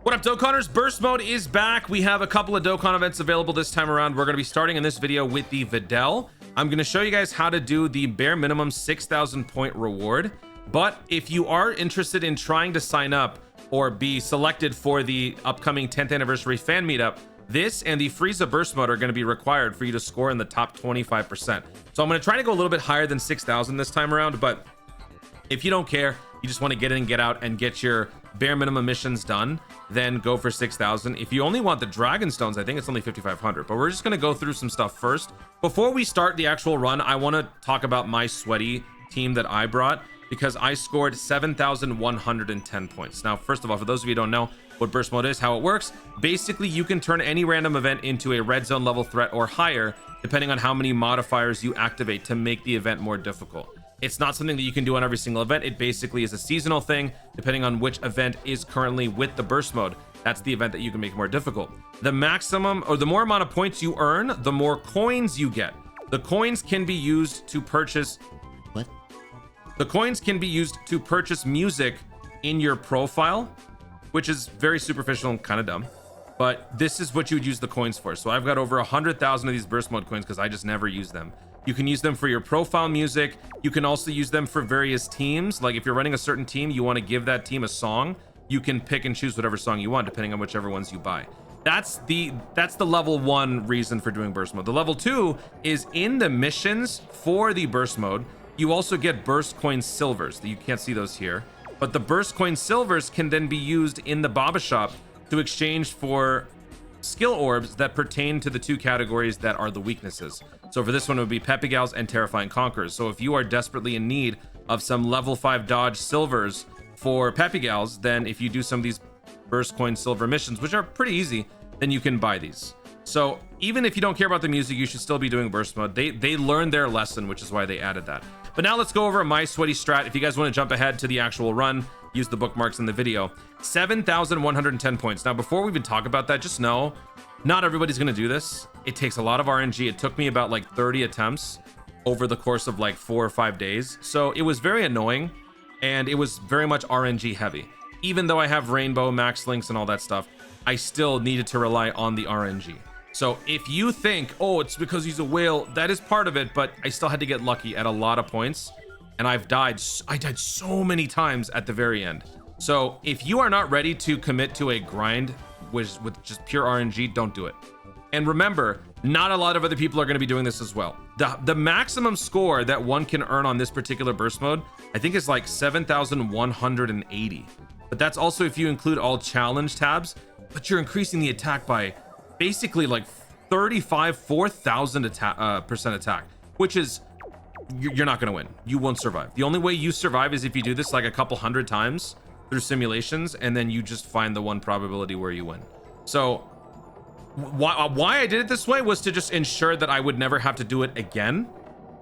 What up, Dokkanners? Burst mode is back. We have a couple of Dokkan events available this time around. We're going to be starting in this video with the VIDEL. I'm going to show you guys how to do the bare minimum 6,000 point reward. But if you are interested in trying to sign up or be selected for the upcoming 10th anniversary fan meetup, this and the Frieza burst mode are going to be required for you to score in the top 25%. So I'm going to try to go a little bit higher than 6,000 this time around. But if you don't care, you just want to get in, get out, and get your bare minimum missions done, then go for 6,000. If you only want the dragon stones, I think it's only 5,500. But we're just going to go through some stuff first. Before we start the actual run, I want to talk about my sweaty team that I brought, because I scored 7,110 points. Now, first of all, for those of you who don't know what burst mode is, how it works, basically you can turn any random event into a red zone level threat or higher, depending on how many modifiers you activate to make the event more difficult. It's not something that you can do on every single event. It basically is a seasonal thing, depending on which event is currently with the burst mode. That's the event that you can make more difficult. The maximum, or the more amount of points you earn, the more coins you get. The coins can be used to purchase... What? The coins can be used to purchase music in your profile, which is very superficial and kind of dumb. But this is what you would use the coins for. So I've got over 100,000 of these burst mode coins because I just never use them. You can use them for your profile music. You can also use them for various teams. Like if you're running a certain team, you want to give that team a song, you can pick and choose whatever song you want, depending on whichever ones you buy. That's the level 1 reason for doing burst mode. The level 2 is in the missions for the burst mode. You also get burst coin silvers. You can't see those here, but the burst coin silvers can then be used in the Baba shop to exchange for skill orbs that pertain to the 2 categories that are the weaknesses. So for this one, it would be PEPPY gals and terrifying conquerors. So if you are desperately in need of some level 5 dodge silvers for PEPPY gals, then if you do some of these burst coin silver missions, which are pretty easy, then you can buy these. So even if you don't care about the music, you should still be doing burst mode. They learned their lesson, which is why they added that. But now let's go over my sweaty strat. If you guys want to jump ahead to the actual run, use the bookmarks in the video. 7,110 points. Now, before we even talk about that, just know not everybody's going to do this. It takes a lot of RNG. It took me about like 30 attempts over the course of like 4 or 5 days. So it was very annoying, and it was very much RNG heavy. Even though I have rainbow, max links, and all that stuff, I still needed to rely on the RNG. So if you think, oh, it's because he's a whale, that is part of it, but I still had to get lucky at a lot of points. And I died so many times at the very end. So if you are not ready to commit to a grind with just pure RNG, don't do it. And remember, not a lot of other people are going to be doing this as well. The maximum score that one can earn on this particular burst mode, I think, is like 7,180. But that's also if you include all challenge tabs, but you're increasing the attack by basically like 4,000% attack, which is, you're not going to win. You won't survive. The only way you survive is if you do this like a couple hundred times through simulations, and then you just find the one probability where you win. So why I did it this way was to just ensure that I would never have to do it again.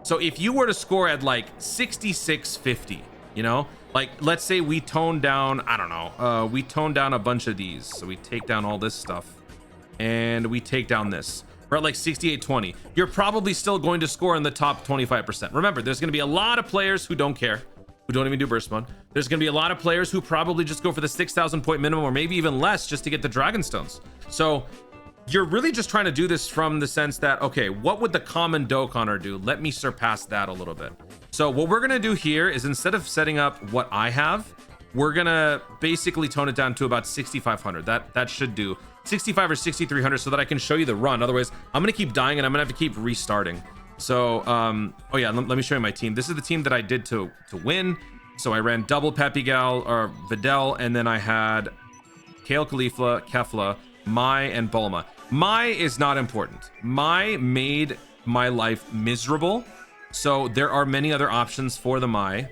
So if you were to score at like 6650, you know, like let's say we tone down, I don't know, we tone down a bunch of these. So we take down all this stuff and we take down this. We're at like 6820. You're probably still going to score in the top 25%. Remember, there's going to be a lot of players who don't care, who don't even do burst mode. There's going to be a lot of players who probably just go for the 6,000 point minimum, or maybe even less, just to get the dragon stones. So you're really just trying to do this from the sense that, okay, what would the common Dokkaner do? Let me surpass that a little bit. So what we're going to do here is, instead of setting up what I have, we're going to basically tone it down to about 6,500. That should do 65 or 6,300, so that I can show you the run. Otherwise, I'm going to keep dying and I'm going to have to keep restarting. So, oh yeah, let me show you my team. This is the team that I did to win. So I ran double PEPPY gal or VIDEL, and then I had Kale, Caulifla, Kefla, Mai, and Bulma. Mai is not important. Mai made my life miserable. So there are many other options for the Mai.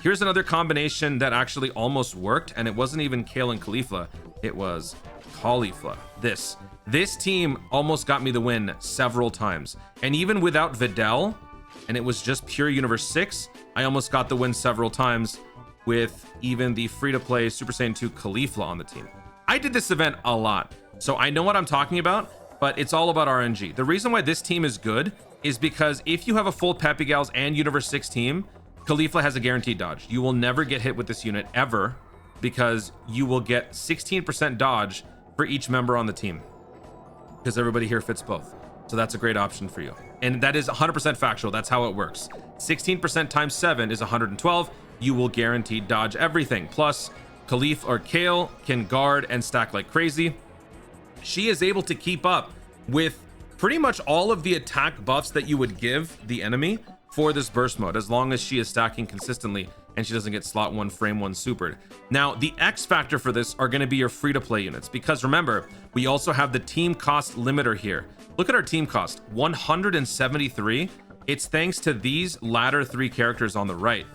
Here's another combination that actually almost worked, and it wasn't even Kale and Caulifla. It was Caulifla. This team almost got me the win several times. And even without VIDEL, and it was just pure Universe 6, I almost got the win several times with even the free-to-play Super Saiyan 2 Caulifla on the team. I did this event a lot, so I know what I'm talking about, but it's all about RNG. The reason why this team is good is because if you have a full PEPPY gals and Universe 6 team, Caulifla has a guaranteed dodge. You will never get hit with this unit ever because you will get 16% dodge for each member on the team, because everybody here fits both. So that's a great option for you. And that is 100% factual. That's how it works. 16% times 7 is 112. You will guaranteed dodge everything. Plus, Khalif or Kale can guard and stack like crazy. She is able to keep up with pretty much all of the attack buffs that you would give the enemy for this burst mode, as long as she is stacking consistently and she doesn't get slot 1 frame 1 supered. Now the X factor for this are going to be your free to play units, because remember, we also have the team cost limiter here. Look at our team cost, 173. It's thanks to these latter 3 characters on the right.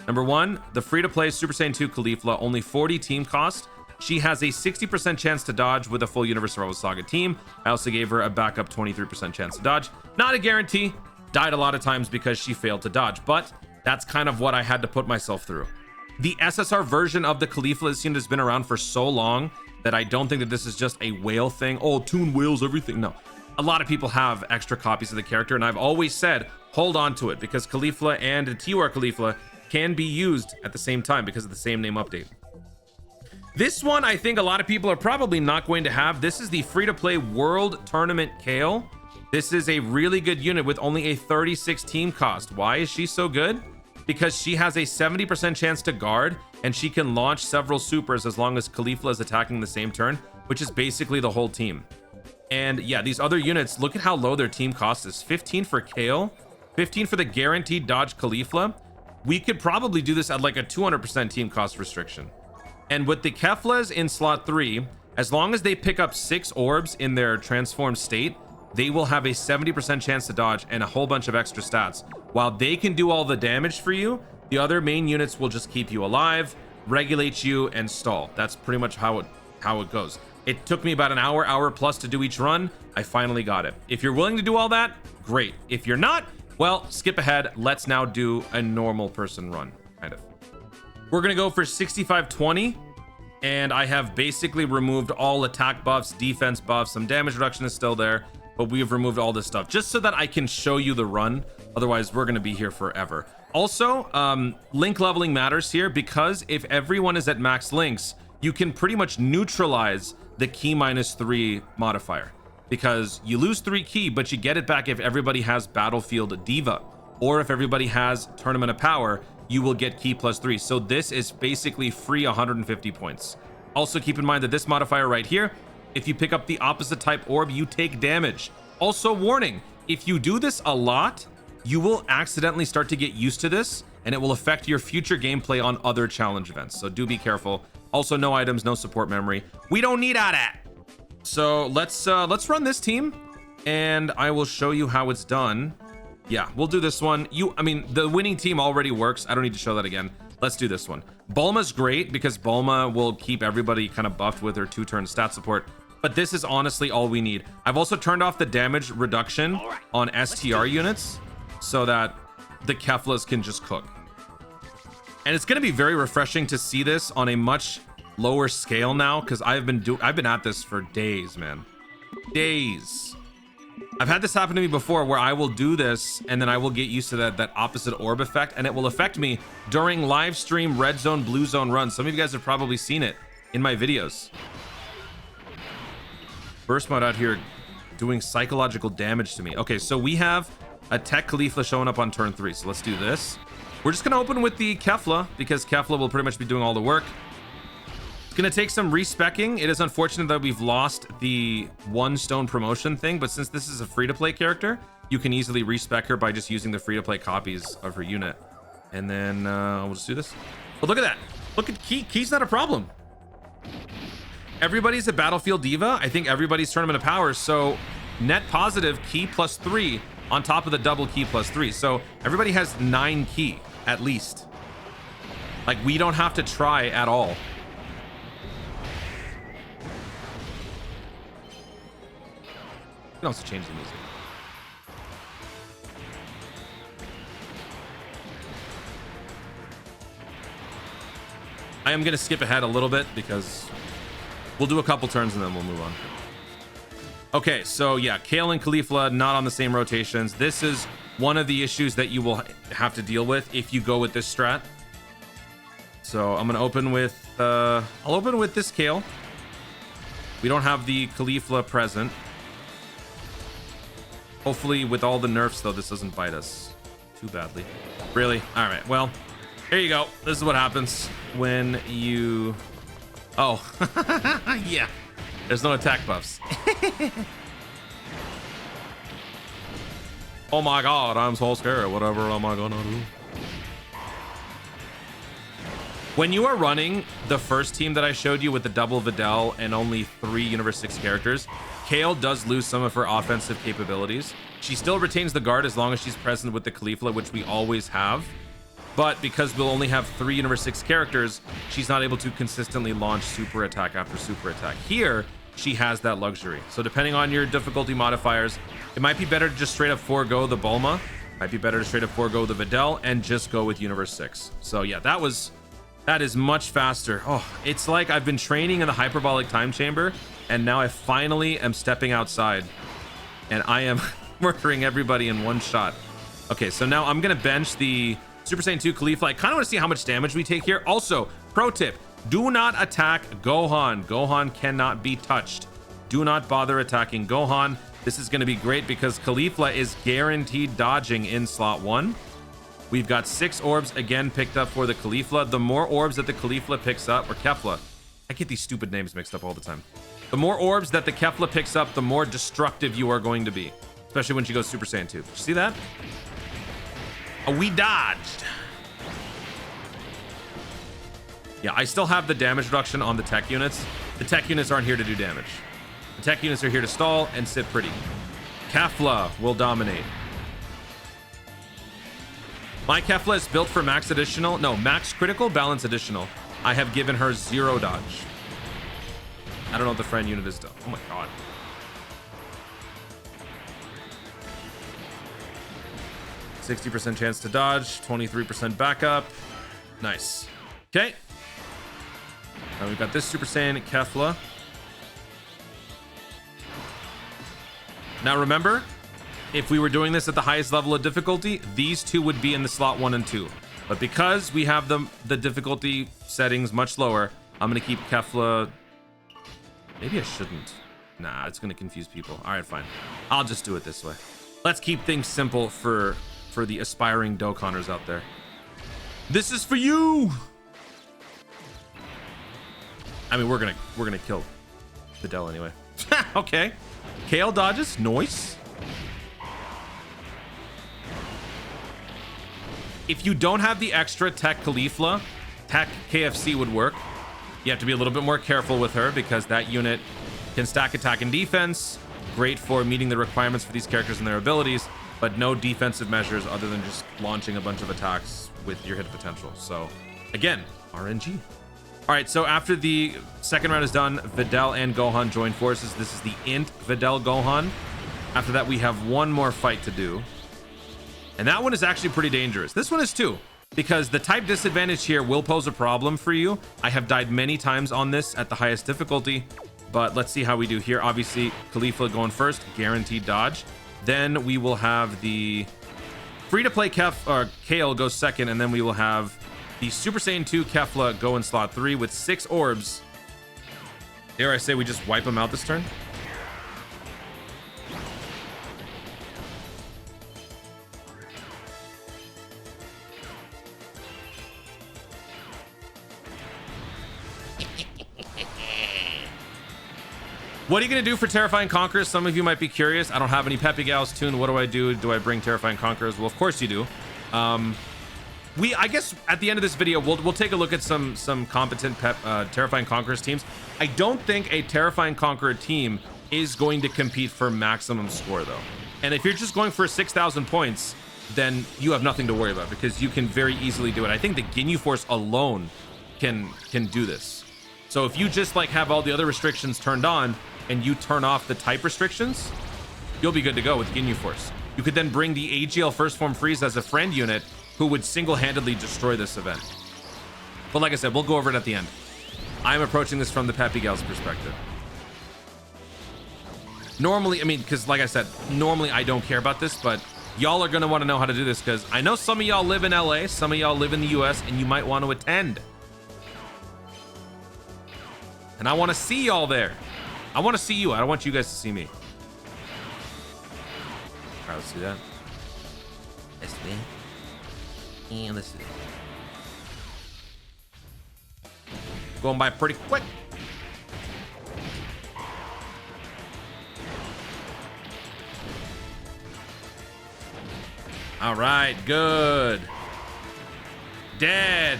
Number 1, the free to play Super Saiyan 2 Caulifla, only 40 team cost. She has a 60% chance to dodge with a full Universe Survival Saga team. I also gave her a backup 23% chance to dodge. Not a guarantee. Died a lot of times because she failed to dodge, but that's kind of what I had to put myself through. The SSR version of the Caulifla unit has been around for so long that I don't think that this is just a whale thing. Oh, Toon whales, everything. No. A lot of people have extra copies of the character, and I've always said, hold on to it, because Caulifla and the Tiwar Caulifla can be used at the same time because of the same name update. This one, I think a lot of people are probably not going to have. This is the free-to-play World Tournament Kale. This is a really good unit with only a 36 team cost. Why is she so good? Because she has a 70% chance to guard, and she can launch several supers as long as Caulifla is attacking the same turn, which is basically the whole team. And yeah, these other units, look at how low their team cost is. 15 for Kale, 15 for the guaranteed dodge Caulifla. We could probably do this at like a 200% team cost restriction. And with the Keflas in slot 3, as long as they pick up 6 orbs in their transformed state, they will have a 70% chance to dodge and a whole bunch of extra stats. While they can do all the damage for you, the other main units will just keep you alive, regulate you, and stall. That's pretty much how it goes. It took me about an hour plus to do each run. I finally got it. If you're willing to do all that, great. If you're not, well, skip ahead. Let's now do a normal person run, kind of. We're gonna go for 65-20, and I have basically removed all attack buffs, defense buffs. Some damage reduction is still there, but we have removed all this stuff just so that I can show you the run. Otherwise, we're gonna be here forever. Also, link leveling matters here, because if everyone is at max links, you can pretty much neutralize the key -3 modifier, because you lose 3 key, but you get it back if everybody has Battlefield Diva, or if everybody has Tournament of Power, you will get key +3. So this is basically free 150 points. Also keep in mind that this modifier right here, if you pick up the opposite type orb, you take damage. Also warning, if you do this a lot, you will accidentally start to get used to this, and it will affect your future gameplay on other challenge events. So do be careful. Also, no items, no support memory. We don't need all that. So let's run this team, and I will show you how it's done. Yeah, we'll do this one. I mean, the winning team already works. I don't need to show that again. Let's do this one. Bulma's great because Bulma will keep everybody kind of buffed with her 2-turn stat support. But this is honestly all we need. I've also turned off the damage reduction on STR units so that the Keflas can just cook. And it's going to be very refreshing to see this on a much lower scale now, because I've been at this for days, man. Days. I've had this happen to me before, where I will do this and then I will get used to that opposite orb effect, and it will affect me during live stream red zone, blue zone runs. Some of you guys have probably seen it in my videos. Burst mode out here doing psychological damage to me. Okay, so we have a Tech Caulifla showing up on turn 3. So let's do this. We're just gonna open with the Kefla, because Kefla will pretty much be doing all the work. It's gonna take some respecking. It is unfortunate that we've lost the 1 stone promotion thing, but since this is a free-to-play character, you can easily respec her by just using the free-to-play copies of her unit. And then we'll just do this. But look at that. Look at Key. Key's not a problem. Everybody's a Battlefield Diva. I think everybody's Tournament of Power. So net positive Key +3 on top of the double Key +3. So everybody has 9 Key at least. Like, we don't have to try at all. You can also change the music. I am going to skip ahead a little bit because we'll do a couple turns and then we'll move on. Okay, so yeah, Kale and Caulifla not on the same rotations. This is one of the issues that you will have to deal with if you go with this strat. So I'm gonna open with I'll open with this Kale. We don't have the Caulifla present. Hopefully with all the nerfs though, this doesn't bite us too badly. Really? All right, well, here you go. This is what happens when you... Oh, yeah. There's no attack buffs. Oh my God, I'm so scared. Whatever am I gonna do? When you are running the first team that I showed you with the double Videl and only 3 Universe 6 characters, Kale does lose some of her offensive capabilities. She still retains the guard as long as she's present with the Caulifla, which we always have. But because we'll only have 3 Universe 6 characters, she's not able to consistently launch super attack after super attack. Here, she has that luxury. So depending on your difficulty modifiers, it might be better to just straight up forego the Bulma. Might be better to straight up forego the Videl and just go with Universe 6. So yeah, that is much faster. Oh, it's like I've been training in the hyperbolic time chamber, and now I finally am stepping outside, and I am murdering everybody in one shot. Okay, so now I'm gonna bench the Super Saiyan 2 Caulifla. I kind of want to see how much damage we take here. Also, pro tip, do not attack Gohan. Gohan cannot be touched. Do not bother attacking Gohan. This is going to be great because Caulifla is guaranteed dodging in slot 1. We've got 6 orbs again picked up for the Caulifla. The more orbs that the Caulifla picks up, or Kefla, I get these stupid names mixed up all the time. The more orbs that the Kefla picks up, the more destructive you are going to be, especially when she goes Super Saiyan 2. Did you see that? Oh, we dodged. Yeah, I still have the damage reduction on the tech units. The tech units aren't here to do damage. The tech units are here to stall and sit pretty. Kefla will dominate. My Kefla is built for max additional. No, max critical, balance additional. I have given her 0 dodge. I don't know what the friend unit is though. Oh my God. %60 chance to dodge, 23% backup. Nice. Okay. Now we've got this Super Saiyan Kefla. Now remember, if we were doing this at the highest level of difficulty, these 2 would be in the slot 1 and 2. But because we have the difficulty settings much lower, I'm going to keep Kefla. Maybe I shouldn't. Nah, it's going to confuse people. All right, fine. I'll just do it this way. Let's keep things simple for the aspiring Dokkanners out there. This is for you. I mean, we're gonna kill Videl anyway. Okay. Kale dodges. Nice. If you don't have the extra tech Caulifla, tech KFC would work. You have to be a little bit more careful with her because that unit can stack attack and defense. Great for meeting the requirements for these characters and their abilities, but no defensive measures other than just launching a bunch of attacks with your hit potential. So again, RNG. All right, so after the second round is done, Videl and Gohan join forces. This is the Int Videl Gohan. After that, we have one more fight to do. And that one is actually pretty dangerous. This one is too, because the type disadvantage here will pose a problem for you. I have died many times on this at the highest difficulty, but let's see how we do here. Obviously, Caulifla going first, guaranteed dodge. Then we will have the free-to-play Kale go second, and then we will have the Super Saiyan 2 Kefla go in slot 3 with 6 orbs. Dare I say we just wipe him out this turn? What are you going to do for Terrifying Conquerors? Some of you might be curious. I don't have any PEPPY GALS tuned. What do I do? Do I bring Terrifying Conquerors? Well, of course you do. I guess at the end of this video, we'll take a look at some competent Terrifying Conquerors teams. I don't think a Terrifying Conqueror team is going to compete for maximum score though. And if you're just going for 6,000 points, then you have nothing to worry about because you can very easily do it. I think the Ginyu Force alone can do this. So if you just like have all the other restrictions turned on and you turn off the type restrictions, you'll be good to go with Ginyu Force. You could then bring the AGL First Form Freeze as a friend unit who would single-handedly destroy this event. But like I said, we'll go over it at the end. I'm approaching this from the PEPPY GALS perspective. Normally, I mean, because like I said, normally I don't care about this, but y'all are gonna want to know how to do this because I know some of y'all live in LA, some of y'all live in the US, and you might want to attend And I want to see y'all there. I want to see you. I don't want you guys to see me. All right, let's do that. Let's do it. And let's do it. Going by pretty quick. All right, good. Dead.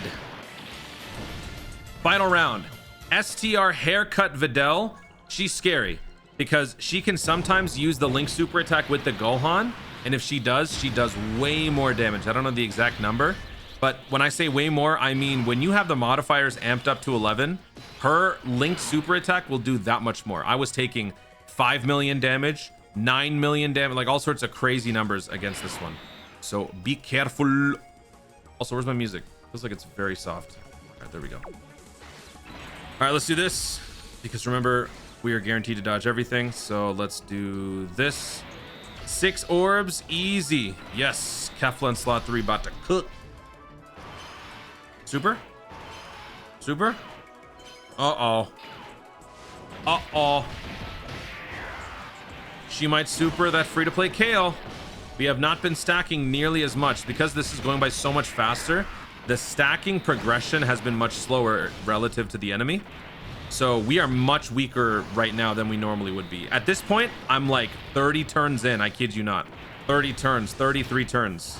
Final round. STR Haircut Videl. She's scary because she can sometimes use the Link super attack with the Gohan. And if she does way more damage. I don't know the exact number, but when I say way more, I mean when you have the modifiers amped up to 11, her Link super attack will do that much more. I was taking 5 million damage, 9 million damage, like all sorts of crazy numbers against this one. So be careful. Also, where's my music? Feels like it's very soft. All right, there we go. All right, let's do this because remember, we are guaranteed to dodge everything. So let's do this. 6 orbs, easy. Yes, Kefla and slot 3 about to cook. Super? Super? Uh-oh. Uh-oh. She might super that free-to-play Kale. We have not been stacking nearly as much because this is going by so much faster. The stacking progression has been much slower relative to the enemy. So we are much weaker right now than we normally would be. At this point, I'm like 30 turns in. I kid you not. 30 turns, 33 turns.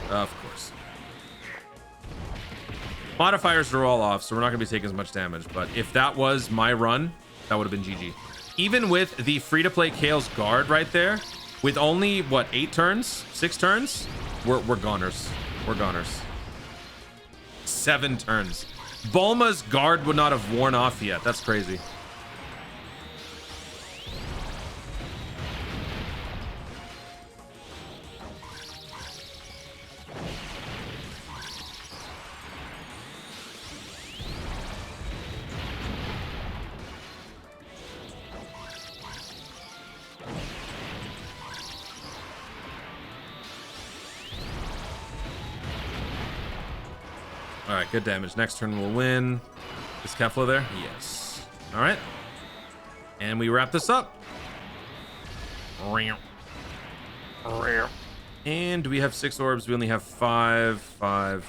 Of course. Modifiers are all off, so we're not going to be taking as much damage. But if that was my run, that would have been GG. Even with the free-to-play Kale's guard right there, with only, what, 8 turns? 6 turns? We're goners. We're goners. 7 turns. Bulma's guard would not have worn off yet. That's crazy. All right, good damage. Next turn we'll win. Is Kefla there? Yes. All right. And we wrap this up. And do we have 6 orbs? We only have 5. 5.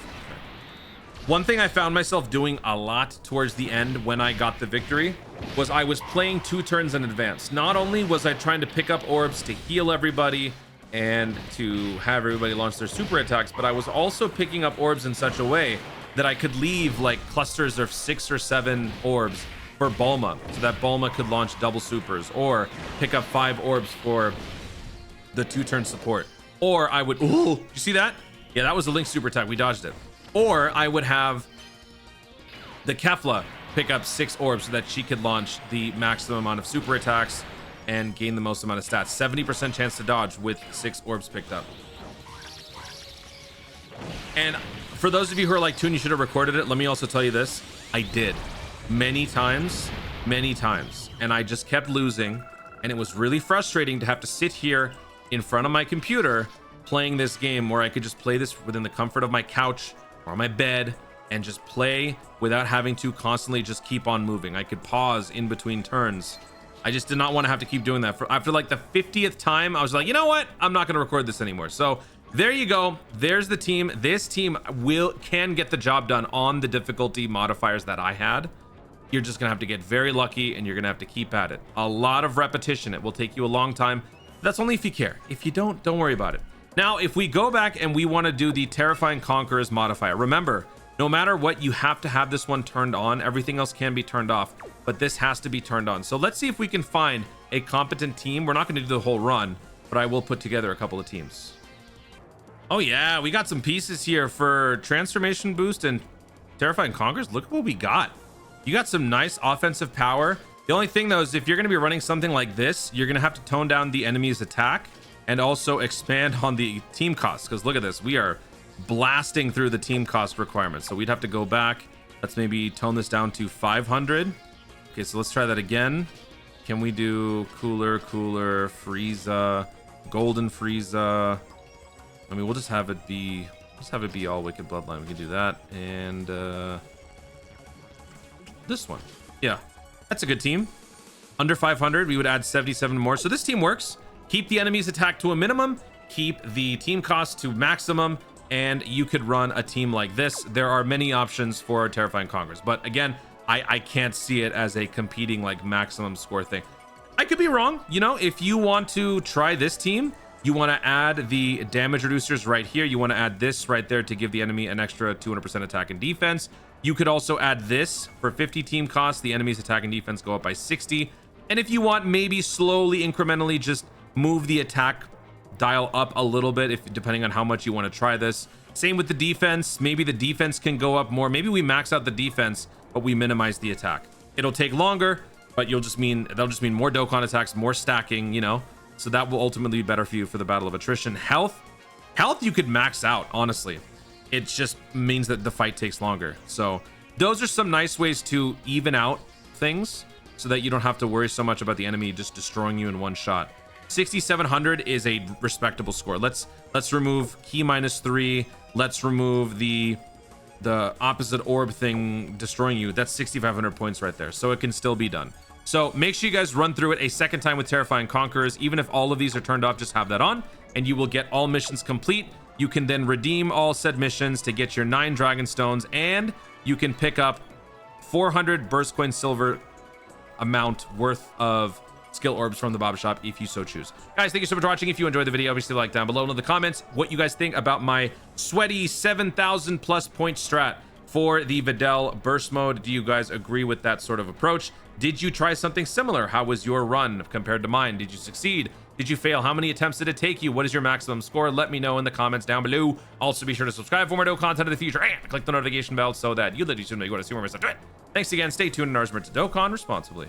One thing I found myself doing a lot towards the end when I got the victory was I was playing 2 turns in advance. Not only was I trying to pick up orbs to heal everybody and to have everybody launch their super attacks, but I was also picking up orbs in such a way that I could leave like clusters of 6 or 7 orbs for Bulma, so that Bulma could launch double supers, or pick up 5 orbs for the 2-turn support. Or I would, ooh, you see that? Yeah, that was a Link super attack. We dodged it. Or I would have the Kefla pick up 6 orbs so that she could launch the maximum amount of super attacks and gain the most amount of stats. 70% chance to dodge with 6 orbs picked up. And for those of you who are like, Toon, you should have recorded it. Let me also tell you this. I did many times, and I just kept losing. And it was really frustrating to have to sit here in front of my computer playing this game where I could just play this within the comfort of my couch or my bed and just play without having to constantly just keep on moving. I could pause in between turns. I just did not want to have to keep doing that. After like the 50th time, I was like, you know what? I'm not going to record this anymore. So there you go. There's the team. This team can get the job done on the difficulty modifiers that I had. You're just gonna have to get very lucky, and you're gonna have to keep at it. A lot of repetition. It will take you a long time. That's only if you care. If you don't worry about it. Now, if we go back and we want to do the Terrifying Conquerors modifier, remember, no matter what, you have to have this one turned on. Everything else can be turned off, but this has to be turned on. So let's see if we can find a competent team. We're not going to do the whole run, but I will put together a couple of teams. Oh yeah, we got some pieces here for Transformation Boost and Terrifying Conquerors. Look at what we got. You got some nice offensive power. The only thing though is if you're going to be running something like this, you're going to have to tone down the enemy's attack and also expand on the team costs, because look at this, we are blasting through the team cost requirements. So we'd have to go back. Let's maybe tone this down to 500. Okay, so let's try that again. Can we do cooler, Frieza, golden Frieza? I mean, we'll just have it be Let's have it be all Wicked Bloodline. We can do that. And this one. Yeah, that's a good team. Under 500, we would add 77 more. So this team works. Keep the enemy's attack to a minimum. Keep the team cost to maximum. And you could run a team like this. There are many options for Terrifying Conquerors. But again, I can't see it as a competing like maximum score thing. I could be wrong. You know, if you want to try this team, you want to add the damage reducers right here. You want to add this right there to give the enemy an extra 200% attack and defense. You could also add this for 50 team cost. The enemy's attack and defense go up by 60. And if you want, maybe slowly, incrementally, just move the attack dial up a little bit, if depending on how much you want to try this. Same with the defense. Maybe the defense can go up more. Maybe we max out the defense, but we minimize the attack. It'll take longer, but that'll just mean more Dokkan attacks, more stacking, you know. So that will ultimately be better for you for the Battle of Attrition. Health you could max out, honestly. It just means that the fight takes longer. So those are some nice ways to even out things so that you don't have to worry so much about the enemy just destroying you in one shot. 6,700 is a respectable score. Let's remove key -3. Let's remove the opposite orb thing destroying you. That's 6,500 points right there. So it can still be done. So make sure you guys run through it a second time with Terrifying Conquerors. Even if all of these are turned off, just have that on and you will get all missions complete. You can then redeem all said missions to get your 9 Dragon Stones, and you can pick up 400 Burst Coin Silver amount worth of skill orbs from the Bob Shop if you so choose. Guys, thank you so much for watching. If you enjoyed the video, obviously like down below in the comments what you guys think about my sweaty 7,000 plus point strat for the Videl burst mode. Do you guys agree with that sort of approach? Did you try something similar? How was your run compared to mine? Did you succeed? Did you fail? How many attempts did it take you? What is your maximum score? Let me know in the comments down below. Also, be sure to subscribe for more Dokkan content in the future and click the notification bell so that you literally soon know you want to see more of my stuff. Thanks again. Stay tuned and ours to Dokkan responsibly.